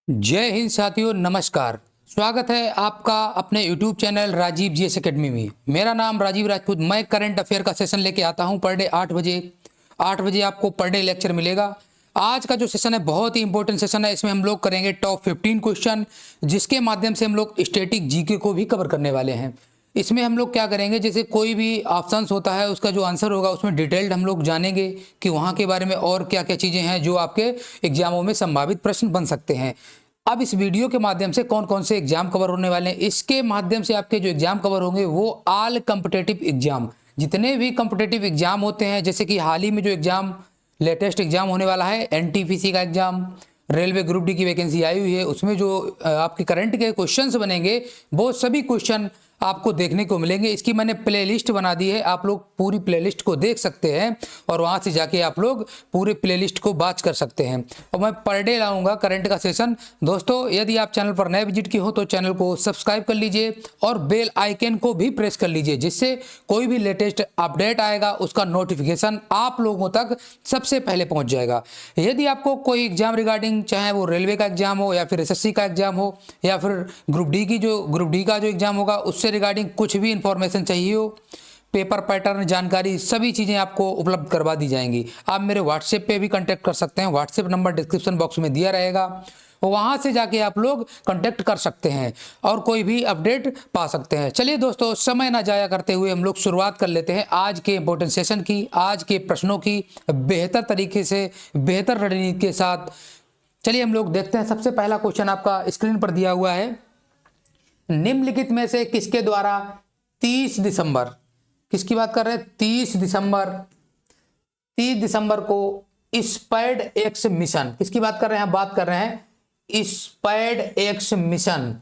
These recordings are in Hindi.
जय हिंद साथियों, नमस्कार। स्वागत है आपका अपने YouTube channel Rajeev GS academy में। मेरा नाम राजीव राजपूत। मैं करंट अफेयर का सेशन लेके आता हूं पर डे 8 बजे आपको पर डे लेक्चर मिलेगा। आज का जो सेशन है बहुत ही इंपॉर्टेंट सेशन है। इसमें हम लोग करेंगे टॉप 15 क्वेश्चन, जिसके माध्यम से हम लोग स्टैटिक जीके को भी कवर करने वाले हैं। इसमें हम लोग क्या करेंगे, जैसे कोई भी ऑप्शंस होता है उसका जो आंसर होगा उसमें डिटेल्ड हम लोग जानेंगे कि वहाँ के बारे में और क्या क्या चीज़ें हैं जो आपके एग्जामों में संभावित प्रश्न बन सकते हैं। अब इस वीडियो के माध्यम से कौन कौन से एग्जाम कवर होने वाले हैं, इसके माध्यम से आपके जो एग्जाम कवर होंगे वो ऑल कॉम्पिटिटिव एग्जाम, जितने भी कॉम्पिटिटिव एग्जाम होते हैं, जैसे कि हाल ही में जो एग्जाम लेटेस्ट एग्जाम होने वाला है एनटीपीसी का एग्जाम, रेलवे ग्रुप डी की वैकेंसी आई हुई है, उसमें जो आपके करंट के क्वेश्चंस बनेंगे वो सभी क्वेश्चन आपको देखने को मिलेंगे। इसकी मैंने प्लेलिस्ट बना दी है, आप लोग पूरी प्लेलिस्ट को देख सकते हैं और वहां से जाके आप लोग पूरे प्लेलिस्ट को वॉच कर सकते हैं। और मैं पर डे लाऊंगा करंट का सेशन। दोस्तों, यदि आप चैनल पर नए विजिट की हो तो चैनल को सब्सक्राइब कर लीजिए और बेल आइकन को भी प्रेस कर लीजिए, जिससे कोई भी लेटेस्ट अपडेट आएगा उसका नोटिफिकेशन आप लोगों तक सबसे पहले पहुंच जाएगा। यदि आपको कोई एग्जाम रिगार्डिंग, चाहे वो रेलवे का एग्जाम हो या फिर एसएससी का एग्जाम हो या फिर ग्रुप डी का जो एग्जाम होगा उससे रिगार्डिंग कुछ भी इंफॉर्मेशन चाहिए हो, पेपर पैटर्न जानकारी, सभी चीज़ें आपको उपलब्ध करवा दी जाएंगी। आप मेरे व्हाट्सएप पे भी कांटेक्ट कर सकते हैं। व्हाट्सएप नंबर डिस्क्रिप्शन बॉक्स में दिया रहेगा, वहां से जाके आप लोग कांटेक्ट कर सकते हैं और कोई भी अपडेट पा सकते हैं। चलिए दोस्तों, समय ना जाया करते हुए हम लोग शुरुआत कर लेते हैं आज के इंपॉर्टेंट सेशन की, आज के प्रश्नों की बेहतर तरीके से, बेहतर रणनीति के साथ। चलिए हम लोग देखते हैं। सबसे पहला क्वेश्चन आपका स्क्रीन पर दिया हुआ है। निम्नलिखित में से किसके द्वारा 30 दिसंबर, किसकी बात कर रहे हैं, 30 दिसंबर को स्पैड एक्स मिशन, किसकी बात कर रहे हैं, बात कर रहे हैं स्पैड एक्स मिशन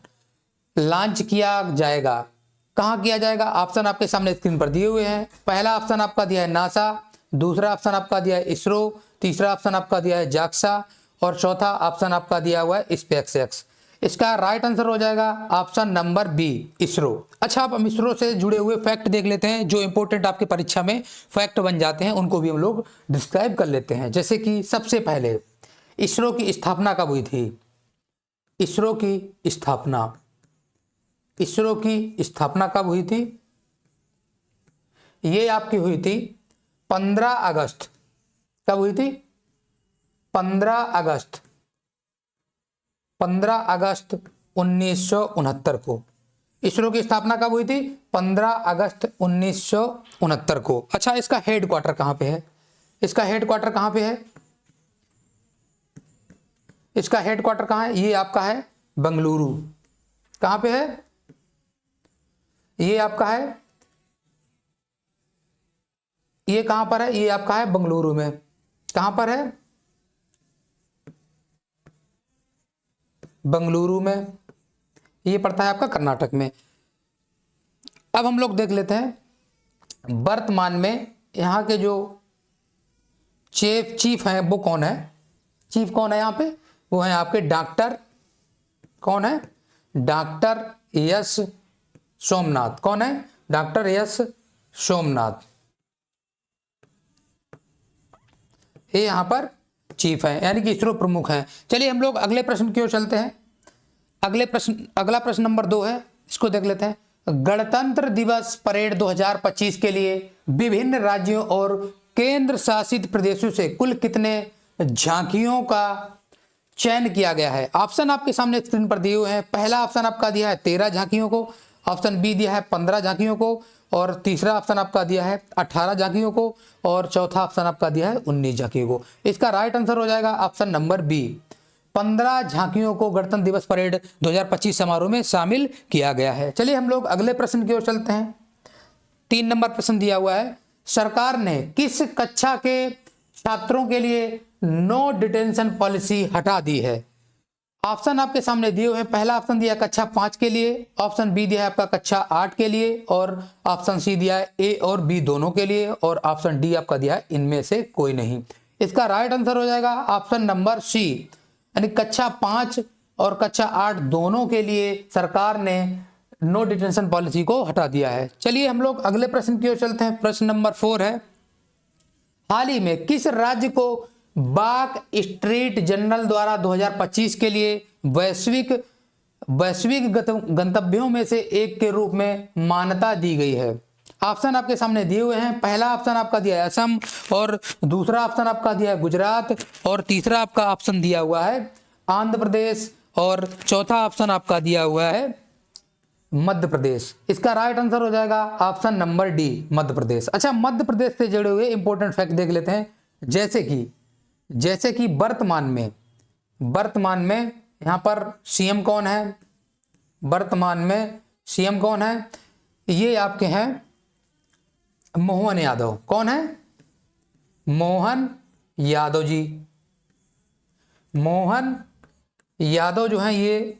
लॉन्च किया जाएगा। कहां किया जाएगा? ऑप्शन आपके सामने स्क्रीन पर दिए हुए हैं। पहला ऑप्शन आपका दिया है नासा, दूसरा ऑप्शन आपका दिया है इसरो, तीसरा ऑप्शन आपका दिया है जाक्सा और चौथा ऑप्शन आपका दिया हुआ है स्पेस एक्स। इसका राइट आंसर हो जाएगा ऑप्शन नंबर बी, इसरो। अच्छा, अब हम इसरो से जुड़े हुए फैक्ट देख लेते हैं, जो इंपॉर्टेंट आपके परीक्षा में फैक्ट बन जाते हैं उनको भी हम लोग डिस्क्राइब कर लेते हैं। जैसे कि सबसे पहले इसरो की स्थापना कब हुई थी? इसरो की स्थापना कब हुई थी? ये आपकी हुई थी 15 अगस्त। कब हुई थी? 15 अगस्त 1969 को। इसरो की स्थापना कब हुई थी? 15 अगस्त 1969 को। अच्छा, इसका हेडक्वार्टर कहां पे है? इसका हेडक्वार्टर कहां पे है? इसका हेडक्वार्टर कहां है? ये आपका है बंगलुरु। कहां पे है? ये आपका है, ये कहां पर है? ये आपका है बंगलुरु में। कहां पर है? बंगलुरु में। ये पड़ता है आपका कर्नाटक में। अब हम लोग देख लेते हैं वर्तमान में यहाँ के जो चीफ हैं वो कौन है। चीफ कौन है यहाँ पे? वो है आपके डॉक्टर, कौन है? Doctor S Somnath. कौन है? Doctor S Somnath. ये यहाँ पर चीफ है, यानी कि इसरो प्रमुख है। चलिए हम लोग अगले प्रश्न की ओर चलते हैं। अगला प्रश्न नंबर 2 है, इसको देख लेते हैं। गणतंत्र दिवस परेड 2025 के लिए विभिन्न राज्यों और केंद्र शासित प्रदेशों से कुल कितने झांकियों का चयन किया गया है? ऑप्शन आपके सामने स्क्रीन पर दिए हुए हैं। पहला ऑप्शन आपका दिया है 13 झांकियों को, ऑप्शन बी दिया है 15 झांकियों को और तीसरा ऑप्शन आपका दिया है 18 झांकियों को और चौथा ऑप्शन आपका दिया है 19 झांकियों को। इसका राइट आंसर हो जाएगा ऑप्शन नंबर बी, 15 झांकियों को गणतंत्र दिवस परेड 2025 समारोह में शामिल किया गया है। चलिए हम लोग अगले प्रश्न की ओर चलते हैं। 3 नंबर प्रश्न दिया हुआ है। सरकार ने किस कक्षा के छात्रों के लिए नो डिटेंशन पॉलिसी हटा दी है? ऑप्शन आपके सामने दिए हुए हैं। पहला ऑप्शन दिया है कक्षा 5 के लिए, ऑप्शन बी दिया है आपका कक्षा 8 के लिए और ऑप्शन सी दिया है ए और बी दोनों के लिए और ऑप्शन डी आपका दिया है इनमें से कोई नहीं। इसका राइट आंसर हो जाएगा ऑप्शन नंबर सी, यानी कक्षा 5 और कक्षा 8 दोनों के लिए सरकार ने नो डिटेंशन पॉलिसी को हटा दिया है। चलिए हम लोग अगले प्रश्न की ओर चलते हैं। प्रश्न नंबर 4 है, हाल ही में किस राज्य को बाक स्ट्रीट जर्नल द्वारा 2025 के लिए वैश्विक वैश्विक गंतव्यों में से एक के रूप में मान्यता दी गई है। ऑप्शन आपके सामने दिए हुए हैं। पहला ऑप्शन आपका दिया है असम, और दूसरा ऑप्शन आपका दिया है गुजरात, और तीसरा आपका ऑप्शन दिया हुआ है आंध्र प्रदेश, और चौथा ऑप्शन आपका दिया हुआ है मध्य प्रदेश। इसका राइट आंसर हो जाएगा option number D, Madhya Pradesh. अच्छा, मध्य प्रदेश से जुड़े हुए इंपॉर्टेंट फैक्ट देख लेते हैं। जैसे कि वर्तमान में यहाँ पर सीएम कौन है, वर्तमान में सीएम कौन है, ये आपके हैं मोहन यादव। कौन है? मोहन यादव जी। मोहन यादव जो है ये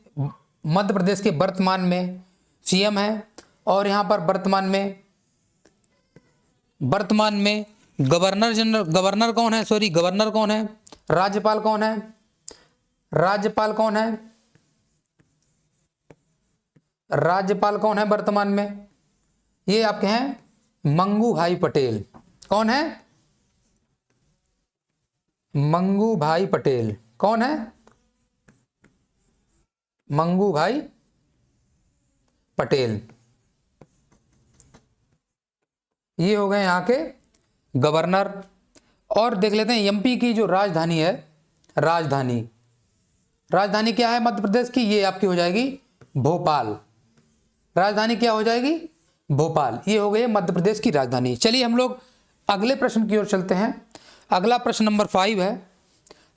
मध्य प्रदेश के वर्तमान में सीएम है। और यहाँ पर वर्तमान में गवर्नर कौन है? गवर्नर कौन है? राज्यपाल कौन है? राज्यपाल कौन है वर्तमान में? ये आपके हैं मंगू भाई पटेल। कौन है? मंगू भाई पटेल। कौन है? मंगू भाई पटेल। ये हो गए यहाँ के गवर्नर। और देख लेते हैं एमपी की जो राजधानी है, राजधानी क्या है मध्य प्रदेश की? ये आपकी हो जाएगी भोपाल। राजधानी क्या हो जाएगी? भोपाल। ये हो गई मध्य प्रदेश की राजधानी। चलिए हम लोग अगले प्रश्न की ओर चलते हैं। अगला प्रश्न नंबर 5 है।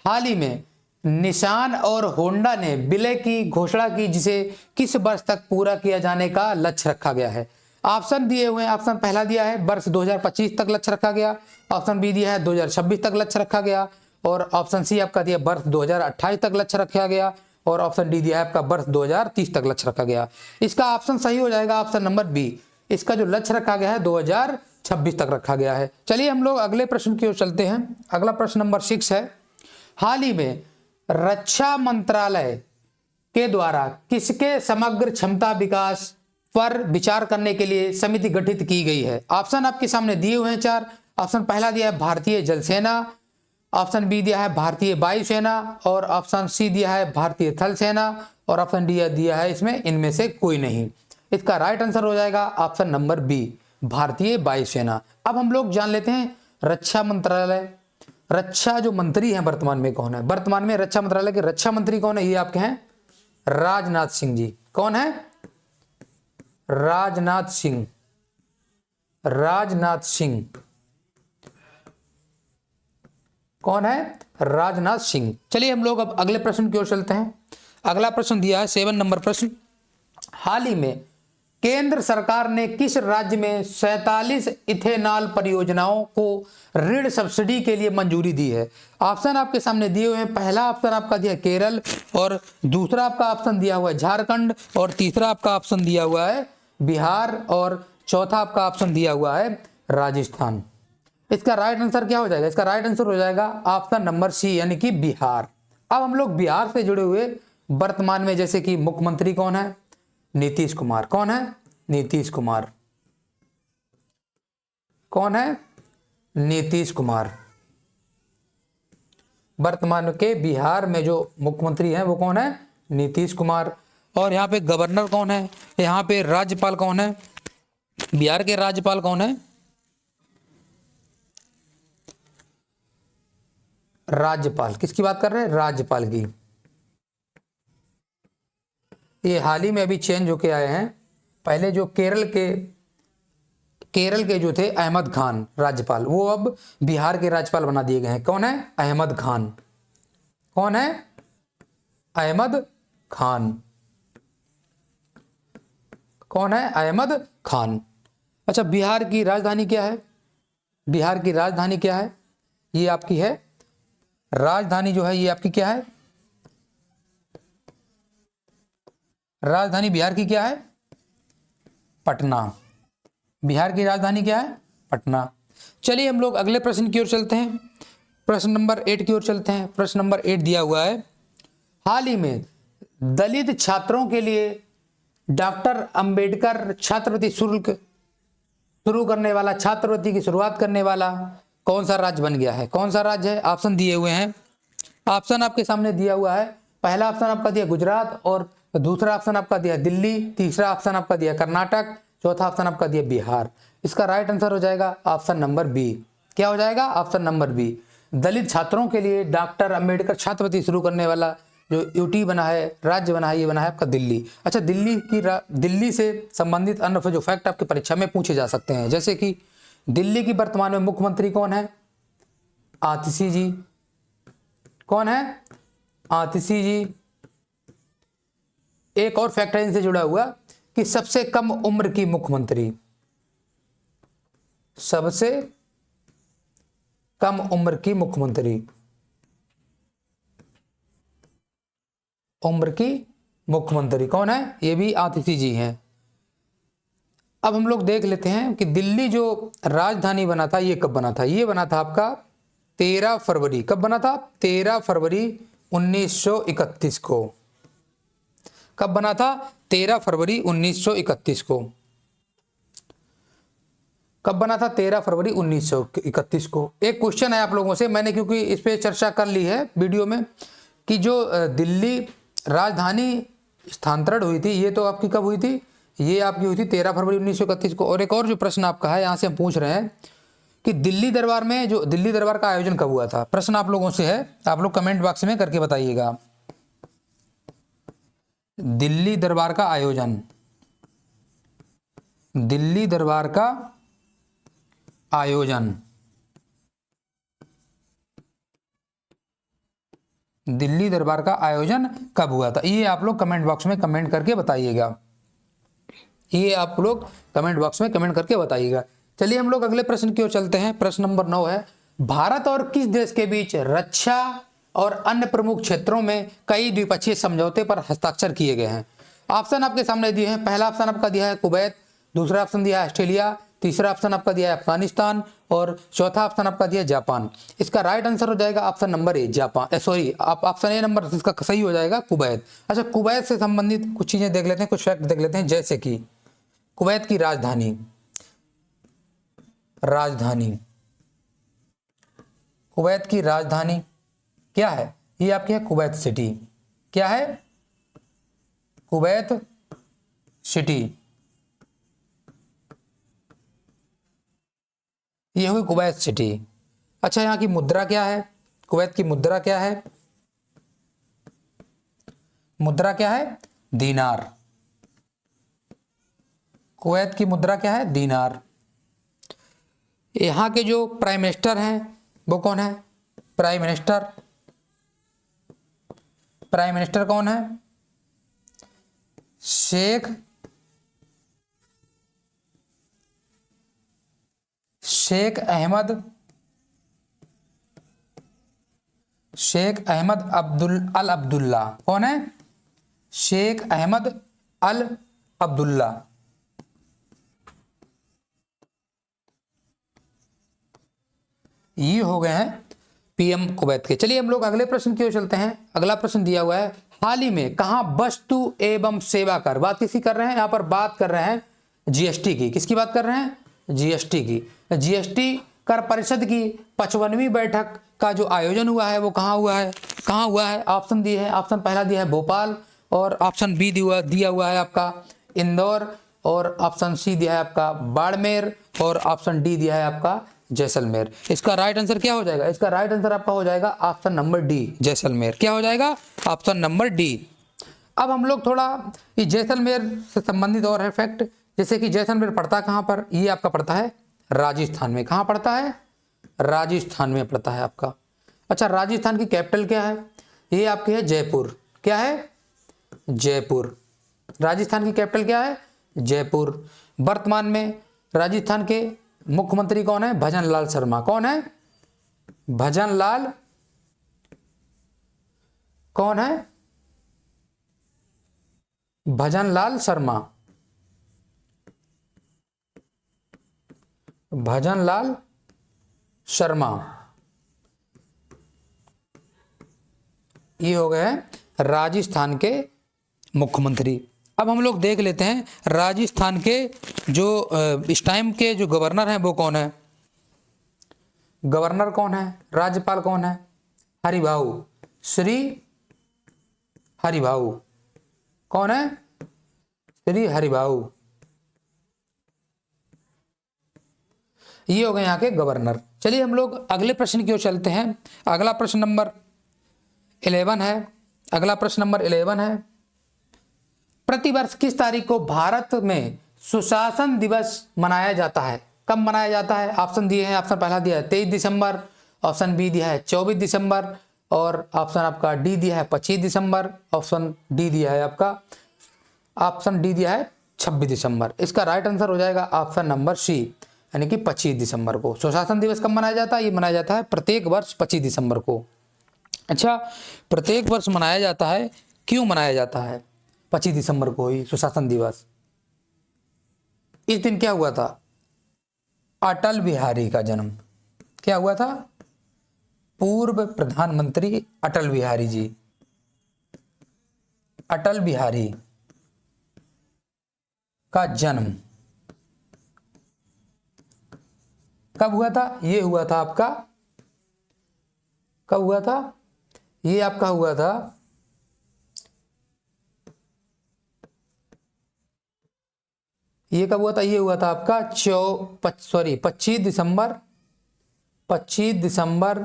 हाल ही में निसान और होंडा ने विलय की घोषणा की, जिसे किस वर्ष तक पूरा किया जाने का लक्ष्य रखा गया है? ऑप्शन दिए हुए हैं। ऑप्शन पहला दिया है वर्ष 2025 तक लक्ष्य रखा गया। ऑप्शन बी दिया है 2026 तक लक्ष्य रखा गया। और ऑप्शन सी आपका दिया वर्ष 2028 तक लक्ष्य रखा गया। और ऑप्शन डी दिया है आपका वर्ष 2030 तक लक्ष्य रखा गया। इसका ऑप्शन सही हो जाएगा ऑप्शन नंबर बी। इसका जो लक्ष्य रखा गया है 2026 तक रखा गया है। चलिए हम लोग अगले प्रश्न की ओर चलते हैं। अगला प्रश्न नंबर 6 है। हाल ही में रक्षा मंत्रालय के द्वारा किसके समग्र क्षमता विकास पर विचार करने के लिए समिति गठित की गई है? ऑप्शन आपके सामने दिए हुए हैं 4। ऑप्शन पहला दिया है भारतीय जल सेना, ऑप्शन बी दिया है भारतीय वायुसेना, और ऑप्शन सी दिया है भारतीय थल सेना, और ऑप्शन डी दिया है इसमें इनमें से कोई नहीं। इसका राइट आंसर हो जाएगा ऑप्शन नंबर बी, भारतीय वायुसेना। अब हम लोग जान लेते हैं रक्षा मंत्रालय, रक्षा जो मंत्री हैं वर्तमान में कौन है? वर्तमान में रक्षा मंत्रालय के रक्षा मंत्री कौन है? ये आपके हैं राजनाथ सिंह जी। कौन है? राजनाथ सिंह। राजनाथ सिंह कौन है? राजनाथ सिंह। चलिए हम लोग अब अगले प्रश्न की ओर चलते हैं। अगला प्रश्न दिया है 7 नंबर प्रश्न। हाल ही में केंद्र सरकार ने किस राज्य में 47 इथेनॉल परियोजनाओं को ऋण सब्सिडी के लिए मंजूरी दी है? ऑप्शन आपके सामने दिए हुए हैं। पहला ऑप्शन आपका दिया केरल, और दूसरा आपका ऑप्शन दिया हुआ है झारखंड, और तीसरा आपका ऑप्शन दिया हुआ है बिहार, और चौथा आपका ऑप्शन दिया हुआ है राजस्थान। इसका राइट आंसर क्या हो जाएगा? इसका राइट आंसर हो जाएगा ऑप्शन नंबर सी, यानी कि बिहार। अब हम लोग बिहार से जुड़े हुए वर्तमान में जैसे कि मुख्यमंत्री कौन है? नीतीश कुमार। कौन है? नीतीश कुमार। कौन है? नीतीश कुमार। वर्तमान के बिहार में जो मुख्यमंत्री हैं वो कौन है? नीतीश कुमार। और यहाँ पे गवर्नर कौन है? यहाँ पे राज्यपाल कौन है? बिहार के राज्यपाल कौन है? राज्यपाल। किसकी बात कर रहे हैं? राज्यपाल की। ये हाल ही में अभी चेंज होके आए हैं। पहले जो केरल के जो थे अहमद खान राज्यपाल, वो अब बिहार के राज्यपाल बना दिए गए हैं। कौन है? अहमद खान। कौन है? अहमद खान। कौन है? अहमद खान। अच्छा, बिहार की राजधानी क्या है? बिहार की राजधानी क्या है? ये आपकी है राजधानी जो है ये आपकी क्या है? राजधानी बिहार की क्या है? पटना। बिहार की राजधानी क्या है? पटना। चलिए हम लोग अगले प्रश्न की ओर चलते हैं। प्रश्न नंबर 8 की ओर चलते हैं। प्रश्न नंबर 8 दिया हुआ है। हाल ही में दलित छात्रों के लिए डॉक्टर अंबेडकर छात्रवृत्ति शुरू करने वाला, छात्रवृत्ति की शुरुआत करने वाला कौन सा राज्य बन गया है? कौन सा राज्य है? ऑप्शन दिए हुए हैं। ऑप्शन आपके सामने दिया हुआ है। पहला ऑप्शन आपका दिया गुजरात, और दूसरा ऑप्शन आपका दिया दिल्ली, तीसरा ऑप्शन आपका दिया कर्नाटक, चौथा ऑप्शन आपका दिया बिहार। इसका राइट आंसर हो जाएगा ऑप्शन नंबर बी। क्या हो जाएगा? Option number B. दलित छात्रों के लिए डॉक्टर अंबेडकर छात्रवृत्ति शुरू करने वाला जो यूटी बना है, राज्य बना है, ये बना है आपका दिल्ली। अच्छा, दिल्ली से संबंधित अन्य जो फैक्ट आपकी परीक्षा में पूछे जा सकते हैं, जैसे कि दिल्ली की वर्तमान में मुख्यमंत्री कौन है? आतिशी जी। कौन है? आतिशी जी। एक और फैक्ट है इनसे जुड़ा हुआ कि सबसे कम उम्र की मुख्यमंत्री, सबसे कम उम्र की मुख्यमंत्री, उम्र की मुख्यमंत्री कौन है? ये भी आतिशी जी हैं। अब हम लोग देख लेते हैं कि दिल्ली जो राजधानी बना था ये कब बना था। ये बना था आपका 13 फरवरी। कब बना था? 13 फरवरी 1931 को। कब बना था? 13 फरवरी 1931 को। कब बना था? 13 फरवरी 1931 को। एक क्वेश्चन है आप लोगों से, मैंने क्योंकि इस पे चर्चा कर ली है वीडियो में, कि जो दिल्ली राजधानी स्थानांतरण हुई थी ये तो आपकी कब हुई थी? ये आपकी हुई थी 13 फरवरी 1931 को। और एक और जो प्रश्न आपका है यहाँ से हम पूछ रहे हैं कि दिल्ली दरबार में जो दिल्ली दरबार का आयोजन कब हुआ था? प्रश्न आप लोगों से है, आप लोग कमेंट बॉक्स में करके बताइएगा। दिल्ली दरबार का आयोजन, दिल्ली दरबार का आयोजन, दिल्ली दरबार का आयोजन कब हुआ था? ये आप लोग कमेंट बॉक्स में कमेंट करके बताइएगा। ये आप लोग कमेंट बॉक्स में कमेंट करके बताइएगा। चलिए हम लोग अगले प्रश्न की ओर चलते हैं। प्रश्न नंबर 9 है, भारत और किस देश के बीच रक्षा और अन्य प्रमुख क्षेत्रों में कई द्विपक्षीय समझौते पर हस्ताक्षर किए गए हैं? ऑप्शन आपके सामने दिए हैं। पहला ऑप्शन आपका दिया है कुवैत, दूसरा ऑप्शन दिया है ऑस्ट्रेलिया, तीसरा ऑप्शन आपका दिया है अफगानिस्तान, और चौथा ऑप्शन आपका दिया है जापान। इसका राइट आंसर हो जाएगा option number A, Japan. Sorry, आप ऑप्शन ए नंबर इसका सही हो जाएगा कुवैत। अच्छा, कुवैत से संबंधित कुछ चीजें देख लेते हैं, कुछ फैक्ट देख लेते हैं, जैसे कि कुवैत की राजधानी, कुवैत की राजधानी क्या है? ये आपकी है कुवैत सिटी। क्या है? Kuwait city. ये होगी कुवैत सिटी। अच्छा, यहाँ की मुद्रा क्या है? कुवैत की मुद्रा क्या है? मुद्रा क्या है? दीनार। कुवैत की मुद्रा क्या है? दीनार। यहाँ के जो प्राइम मिनिस्टर हैं वो कौन है? प्राइम मिनिस्टर, प्राइम मिनिस्टर कौन है? शेख अहमद, शेख अहमद अल अब्दुल्ला। कौन है? शेख अहमद अल अब्दुल्ला। ये हो गए हैं पीएम कुवैत के। चलिए हम लोग अगले प्रश्न की ओर चलते हैं। अगला प्रश्न दिया हुआ है, हाल ही में कहां वस्तु एवं सेवा कर, बात किसी कर रहे हैं? यहाँ पर बात कर रहे हैं जीएसटी की। किसकी बात कर रहे हैं? जीएसटी की। जीएसटी कर परिषद की 55वीं बैठक का जो आयोजन हुआ है वो कहाँ हुआ है? कहाँ हुआ है? ऑप्शन दिए हैं। ऑप्शन पहला दिया है भोपाल, और ऑप्शन बी दिया हुआ है आपका इंदौर, और ऑप्शन सी दिया है आपका बाड़मेर, और ऑप्शन डी दिया है आपका जैसलमेर। इसका राइट आंसर क्या हो जाएगा? इसका राइट आंसर आपका हो जाएगा ऑप्शन नंबर डी, जैसलमेर। क्या हो जाएगा? Option number D. अब हम लोग थोड़ा ये जैसलमेर से संबंधित और है फैक्ट, जैसे कि जैसलमेर पड़ता कहाँ पर? ये आपका पड़ता है राजस्थान में। कहाँ पड़ता है? राजस्थान में पड़ता है आपका। अच्छा, राजस्थान की कैपिटल क्या है? ये आपकी है जयपुर। क्या है? जयपुर। राजस्थान की कैपिटल क्या है? जयपुर। वर्तमान में राजस्थान के मुख्यमंत्री कौन है? भजन लाल शर्मा। कौन है? भजन लाल, कौन है? भजन लाल शर्मा। भजन लाल शर्मा। ये हो गए राजस्थान के मुख्यमंत्री। अब हम लोग देख लेते हैं राजस्थान के जो इस टाइम के जो गवर्नर हैं वो कौन है? गवर्नर कौन है? राज्यपाल कौन है? हरिभाऊ श्री हरिभाऊ। कौन है? श्री हरिभाऊ। ये हो गए यहाँ के गवर्नर। चलिए हम लोग अगले प्रश्न की ओर चलते हैं। अगला प्रश्न नंबर 11 है। अगला प्रश्न नंबर 11 है, प्रतिवर्ष किस तारीख को भारत में सुशासन दिवस मनाया जाता है? कब मनाया जाता है? ऑप्शन दिए हैं। ऑप्शन पहला दिया है 23 दिसंबर, ऑप्शन बी दिया है 24 दिसंबर, और ऑप्शन आपका डी दिया है 25 दिसंबर, ऑप्शन डी दिया है आपका, ऑप्शन डी दिया है 26 दिसंबर। इसका राइट आंसर हो जाएगा ऑप्शन नंबर सी, यानी कि 25 दिसंबर को। सुशासन दिवस कब मनाया जाता है? ये मनाया जाता है प्रत्येक वर्ष 25 दिसंबर को। अच्छा, प्रत्येक वर्ष मनाया जाता है, क्यों मनाया जाता है 25 दिसंबर को ही सुशासन दिवस? इस दिन क्या हुआ था? अटल बिहारी का जन्म। क्या हुआ था? पूर्व प्रधानमंत्री अटल बिहारी जी, अटल बिहारी का जन्म कब हुआ था? ये हुआ था आपका, कब हुआ था? ये आपका हुआ था ये कब हुआ था? ये हुआ था आपका 25 दिसंबर, 25 दिसंबर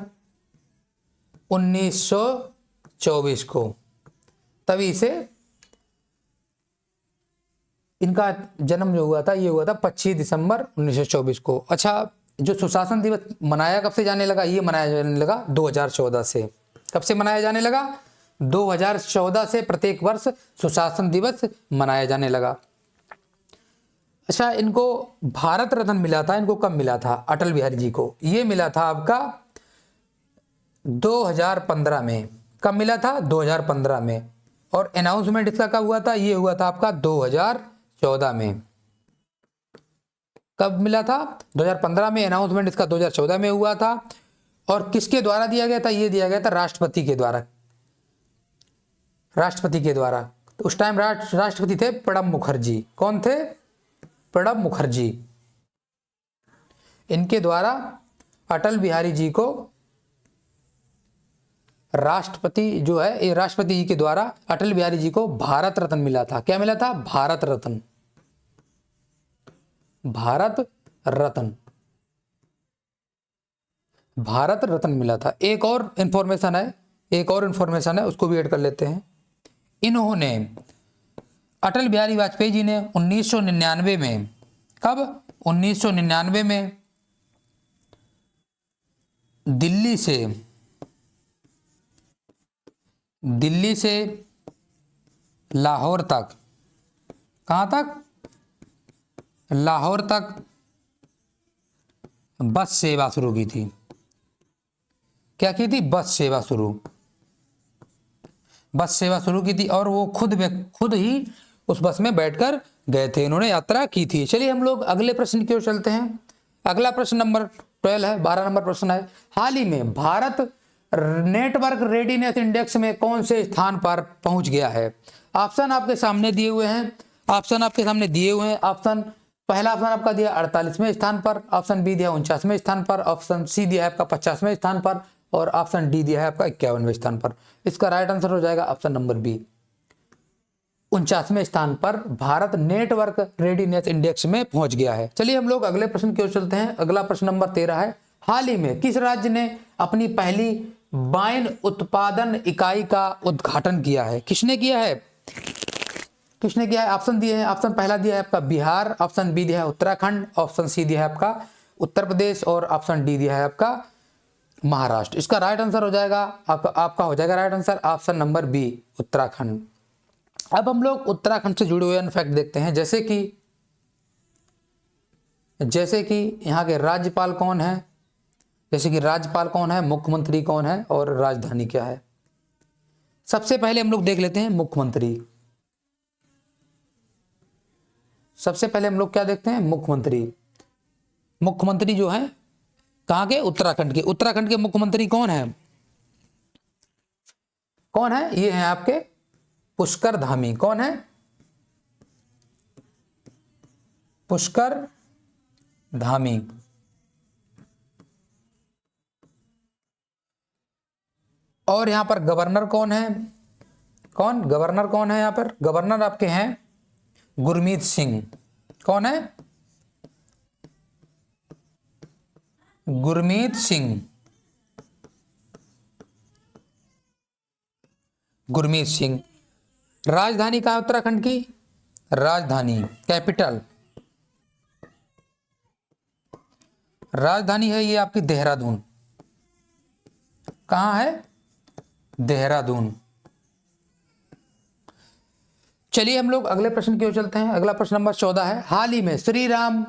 1924 को। तभी से इनका जन्म जो हुआ था, ये हुआ था 25 दिसंबर 1924 को। अच्छा, जो सुशासन दिवस मनाया कब से जाने लगा? ये मनाया जाने लगा 2014 से। कब से मनाया जाने लगा? 2014 से प्रत्येक वर्ष सुशासन दिवस मनाया जाने लगा। अच्छा, इनको भारत रत्न मिला था, इनको कब मिला था अटल बिहारी जी को? ये मिला था आपका 2015 में। कब मिला था? 2015 में। और अनाउंसमेंट इसका कब हुआ था? ये हुआ था आपका 2014 में। कब मिला था? 2015 में। अनाउंसमेंट इसका 2014 में हुआ था। और किसके द्वारा दिया गया था? ये दिया गया था राष्ट्रपति के द्वारा, राष्ट्रपति के द्वारा। तो उस टाइम राष्ट्रपति थे प्रणब मुखर्जी। कौन थे? प्रणब मुखर्जी। इनके द्वारा अटल बिहारी जी को राष्ट्रपति जो है, ये राष्ट्रपति जी के द्वारा अटल बिहारी जी को भारत रत्न मिला था। क्या मिला था? भारत रत्न। भारत रत्न, भारत रत्न मिला था। एक और इंफॉर्मेशन है, एक और इंफॉर्मेशन है, उसको भी ऐड कर लेते हैं। इन्होंने, अटल बिहारी वाजपेयी जी ने 1999 में, कब? 1999 में दिल्ली से लाहौर तक, कहाँ तक? लाहौर तक बस सेवा शुरू की थी। क्या की थी? बस सेवा शुरू, बस सेवा शुरू की थी। और वो खुद ही उस बस में बैठकर गए थे, इन्होंने यात्रा की थी। चलिए हम लोग अगले प्रश्न की ओर चलते हैं। अगला प्रश्न नंबर 12 है, 12 नंबर प्रश्न है। हाल ही में भारत नेटवर्क रेडीनेस इंडेक्स में कौन से स्थान पर पहुंच गया है? ऑप्शन आपके सामने दिए हुए हैं, ऑप्शन आपके सामने दिए हुए हैं। ऑप्शन पहला ऑप्शन आपका दिया 48वें स्थान पर, ऑप्शन बी दिया 49वें स्थान पर, ऑप्शन सी दिया है आपका 50वें स्थान पर, और ऑप्शन डी दिया है आपका 51वें स्थान पर। इसका राइट आंसर हो जाएगा ऑप्शन नंबर बी, 49वें स्थान पर भारत नेटवर्क रेडीनेस इंडेक्स में पहुंच गया है। चलिए हम लोग अगले प्रश्न की ओर चलते हैं। अगला प्रश्न नंबर 13 है। हाल ही में किस राज्य ने अपनी पहली वाइन उत्पादन इकाई का उद्घाटन किया है? किसने किया है? किसने किया है? ऑप्शन दिए हैं। ऑप्शन पहला दिया है आपका बिहार, ऑप्शन बी दिया है उत्तराखंड, ऑप्शन सी दिया है आपका उत्तर प्रदेश, और ऑप्शन डी दिया है आपका महाराष्ट्र। इसका राइट आंसर हो जाएगा आपका हो जाएगा right answer option number B, Uttarakhand. अब हम लोग उत्तराखंड से जुड़े हुए फैक्ट देखते हैं, जैसे कि यहाँ के राज्यपाल कौन है, जैसे कि राज्यपाल कौन है, मुख्यमंत्री कौन है, और राजधानी क्या है। सबसे पहले हम लोग देख लेते हैं मुख्यमंत्री। सबसे पहले हम लोग क्या देखते हैं? मुख्यमंत्री। मुख्यमंत्री जो है कहाँ के? उत्तराखंड के। उत्तराखंड के मुख्यमंत्री कौन है? कौन है? ये हैं आपके पुष्कर धामी। कौन है? पुष्कर धामी। और यहां पर गवर्नर कौन है? कौन गवर्नर कौन है यहाँ पर? गवर्नर आपके हैं गुरमीत सिंह। कौन है? गुरमीत सिंह। गुरमीत सिंह। राजधानी कहाँ है उत्तराखंड की? राजधानी, कैपिटल, राजधानी है ये आपकी देहरादून। कहाँ है? देहरादून। चलिए हम लोग अगले प्रश्न की ओर चलते हैं। अगला प्रश्न नंबर 14 है, हाल ही में श्री राम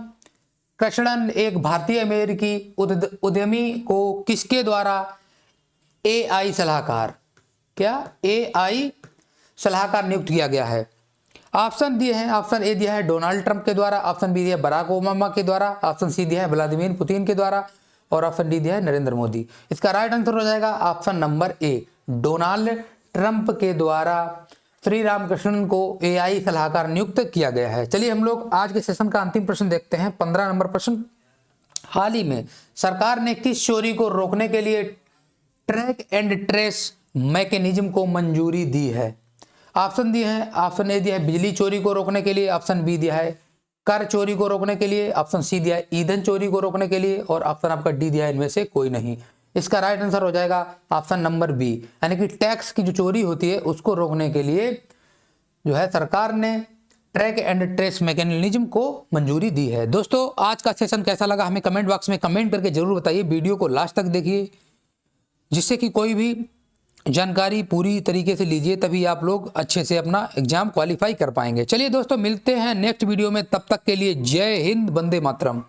कृष्णन एक भारतीय अमेरिकी उद्यमी को किसके द्वारा एआई सलाहकार, क्या एआई सलाहकार नियुक्त किया गया है? ऑप्शन दिए हैं, ऑप्शन ए दिया है डोनाल्ड ट्रंप के द्वारा, ऑप्शन बी दिया है बराक ओबामा के द्वारा, ऑप्शन सी दिया है व्लादिमीर पुतिन के द्वारा और ऑप्शन डी दिया है नरेंद्र मोदी। इसका राइट आंसर हो जाएगा option number A, Donald Trump के द्वारा श्री रामकृष्णन को एआई सलाहकार नियुक्त किया गया है। चलिए हम लोग आज के सेशन का अंतिम प्रश्न देखते हैं, 15 नंबर प्रश्न। हाल ही में सरकार ने किस चोरी को रोकने के लिए ट्रैक एंड ट्रेस मैकेनिज्म को मंजूरी दी है? ऑप्शन दिए हैं, ऑप्शन ए दिया है बिजली चोरी को रोकने के लिए, ऑप्शन बी दिया है कर चोरी को रोकने के लिए, ऑप्शन सी दिया है ईंधन चोरी को रोकने के लिए और ऑप्शन आपका डी दिया है इनमें से कोई नहीं। इसका राइट आंसर हो जाएगा ऑप्शन नंबर बी, यानी कि टैक्स की जो चोरी होती है उसको रोकने के लिए जो है सरकार ने ट्रैक एंड ट्रेस मैकेनिज्म को मंजूरी दी है। दोस्तों आज का सेशन कैसा लगा हमें कमेंट बॉक्स में कमेंट करके जरूर बताइए। वीडियो को लास्ट तक देखिए जिससे कि कोई भी जानकारी पूरी तरीके से लीजिए, तभी आप लोग अच्छे से अपना एग्जाम क्वालिफाई कर पाएंगे। चलिए दोस्तों मिलते हैं नेक्स्ट वीडियो में, तब तक के लिए जय हिंद, वंदे मातरम।